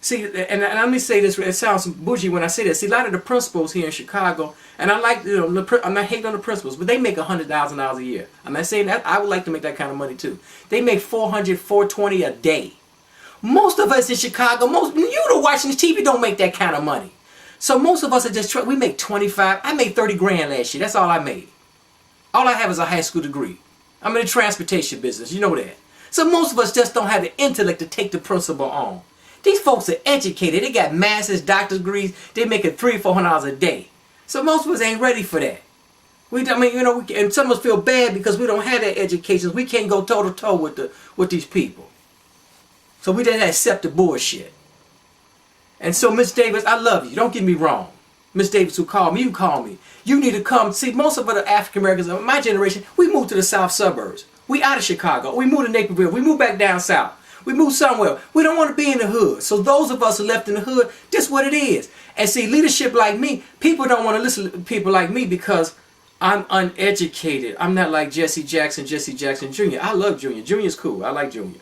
See, and let me say this, it sounds bougie when I say this. See, a lot of the principals here in Chicago, and I like, I'm not hating on the principals, but they make $100,000 a year. I'm not saying that. I would like to make that kind of money too. They make $400, $420 a day. Most of us in Chicago, you that watching this TV don't make that kind of money. So most of us are just, we make 25, I made 30 grand last year. That's all I made. All I have is a high school degree. I'm in the transportation business, you know that. So most of us just don't have the intellect to take the principal on. These folks are educated. They got masters, doctor's degrees. They're making $300, $400 a day. So most of us ain't ready for that. And some of us feel bad because we don't have that education. We can't go toe to toe with these people. So we just accept the bullshit. And so, Miss Davis, I love you. Don't get me wrong. Miss Davis, who called me, you call me. You need to come. See, most of the African Americans of my generation, we moved to the south suburbs. We out of Chicago. We moved to Naperville. We moved back down south. We moved somewhere. We don't want to be in the hood. So those of us who left in the hood, that's what it is. And see, leadership like me, people don't want to listen to people like me because I'm uneducated. I'm not like Jesse Jackson Jr. I love Junior. Junior's cool. I like Junior.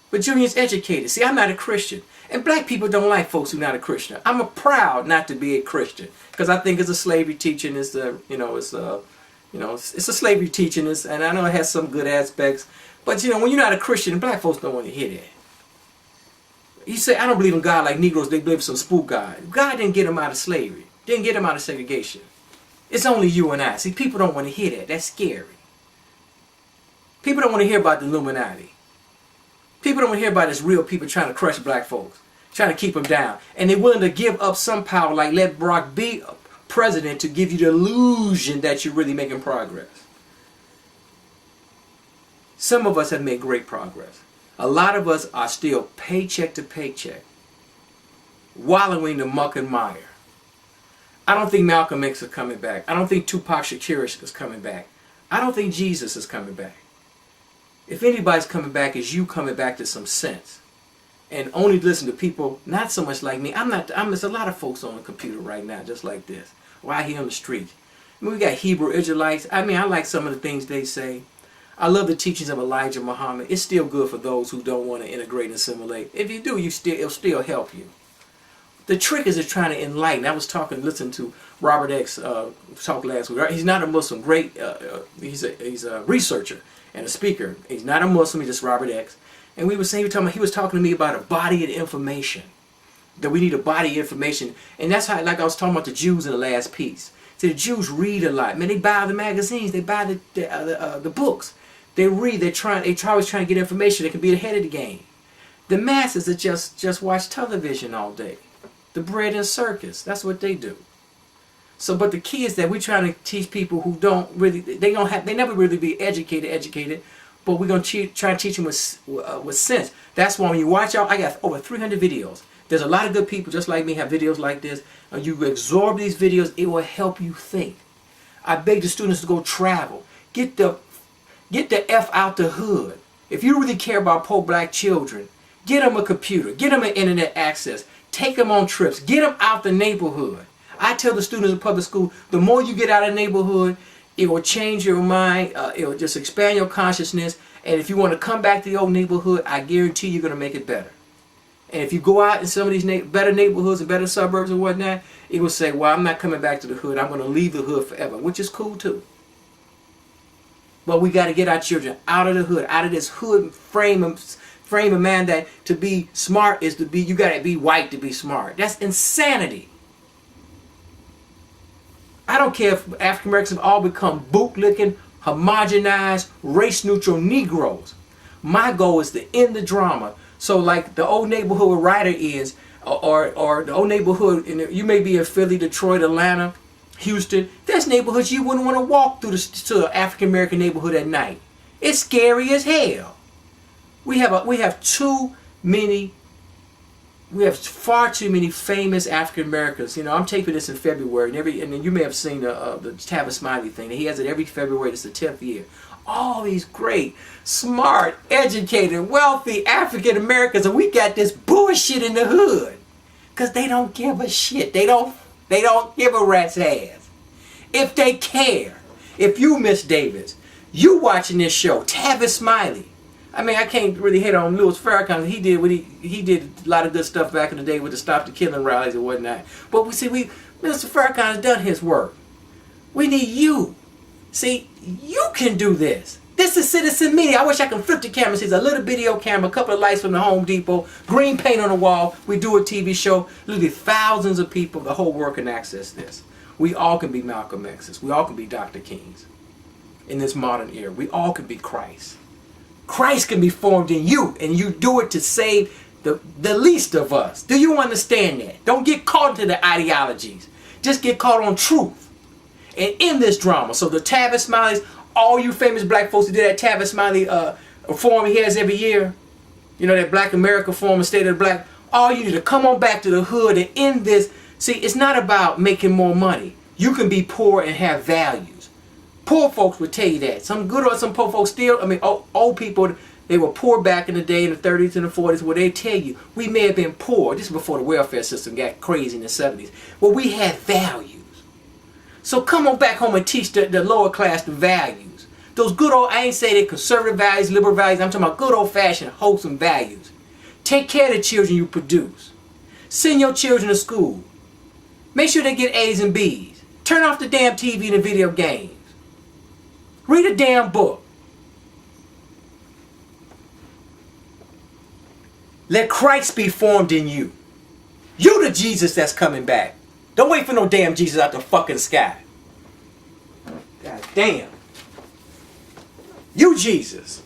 But Junior's educated. See, I'm not a Christian. And black people don't like folks who are not a Christian. I'm proud not to be a Christian because I think it's a slavery teaching. It's a slavery teaching. And I know it has some good aspects. But when you're not a Christian, black folks don't want to hear that. You say, I don't believe in God like Negroes. They believe in some spook God. God didn't get them out of slavery. Didn't get them out of segregation. It's only you and I. See, people don't want to hear that. That's scary. People don't want to hear about the Illuminati. People don't want to hear about this real people trying to crush black folks, trying to keep them down. And they're willing to give up some power, like let Barack be president to give you the illusion that you're really making progress. Some of us have made great progress. A lot of us are still paycheck to paycheck, wallowing the muck and mire. I don't think Malcolm X is coming back. I don't think Tupac Shakur is coming back. I don't think Jesus is coming back. If anybody's coming back, it's you coming back to some sense. And only listen to people, not so much like me. There's a lot of folks on the computer right now, just like this. Right here on the street. We got Hebrew Israelites. I like some of the things they say. I love the teachings of Elijah Muhammad. It's still good for those who don't want to integrate and assimilate. If you do, it'll still help you. The trick is trying to enlighten. I was listening to Robert X talk last week. He's not a Muslim. He's a researcher and a speaker. He's not a Muslim. He's just Robert X. And he was talking to me about a body of information. That we need a body of information. And that's how, like I was talking about the Jews in the last piece. See, the Jews read a lot. Man, they buy the magazines. They buy the books. They read. They're always trying to get information. They can be ahead of the game. The masses that just watch television all day. The bread and circus. That's what they do. So, but the key is that we're trying to teach people who they never really be educated, but we're going to try to teach them with sense. That's why when you watch out, I got over 300 videos. There's a lot of good people just like me have videos like this. And you absorb these videos, it will help you think. I beg the students to go travel. Get the F out the hood. If you really care about poor black children, get them a computer. Get them an internet access. Take them on trips. Get them out the neighborhood. I tell the students in public school, the more you get out of the neighborhood, it will change your mind. It will just expand your consciousness. And if you want to come back to the old neighborhood, I guarantee you're going to make it better. And if you go out in some of these better neighborhoods and better suburbs and whatnot, it will say, well, I'm not coming back to the hood. I'm going to leave the hood forever, which is cool too. But we got to get our children out of the hood, out of this hood frame of man that to be smart is you got to be white to be smart. That's insanity. I don't care if African Americans have all become bootlicking, homogenized, race-neutral Negroes. My goal is to end the drama. So like the old neighborhood where Ryder is, or the old neighborhood, you may be in Philly, Detroit, Atlanta, Houston. There's neighborhoods you wouldn't want to walk through to an African American neighborhood at night. It's scary as hell. We have far too many famous African Americans. I'm taping this in February, and then you may have seen the Tavis Smiley thing. He has it every February. It's the 10th year. All these great, smart, educated, wealthy African Americans, and we got this bullshit in the hood because they don't give a shit. They don't give a rat's ass. If they care, if you, Miss Davis, you watching this show, Tavis Smiley, I mean, I can't really hate on Louis Farrakhan. He did a lot of good stuff back in the day with the Stop the Killing rallies and whatnot. But Mr. Farrakhan has done his work. We need you. See, you can do this. This is citizen media. I wish I could flip the camera. See, it's a little video camera, a couple of lights from the Home Depot, green paint on the wall. We do a TV show. Literally thousands of people, the whole world can access this. We all can be Malcolm X's. We all can be Dr. Kings. In this modern era, we all can be Christ. Christ can be formed in you, and you do it to save the least of us. Do you understand that? Don't get caught into the ideologies. Just get caught on truth. And in this drama, so the Tavis Smileys, all you famous black folks who did that Tavis Smiley forum he has every year, you know, that Black America forum, State of the Black, all you need to come on back to the hood and end this. See, it's not about making more money. You can be poor and have values. Poor folks would tell you that. Some good or some poor folks still, I mean, old people, they were poor back in the day in the 30s and the 40s, where they tell you, we may have been poor. This is before the welfare system got crazy in the 70s. Well, we had values. So come on back home and teach the lower class the values. Those good old, I ain't saying they conservative values, liberal values, I'm talking about good old fashioned, wholesome values. Take care of the children you produce. Send your children to school. Make sure they get A's and B's. Turn off the damn TV and the video games. Read a damn book. Let Christ be formed in you. You the Jesus that's coming back. Don't wait for no damn Jesus out the fucking sky. God damn. You Jesus.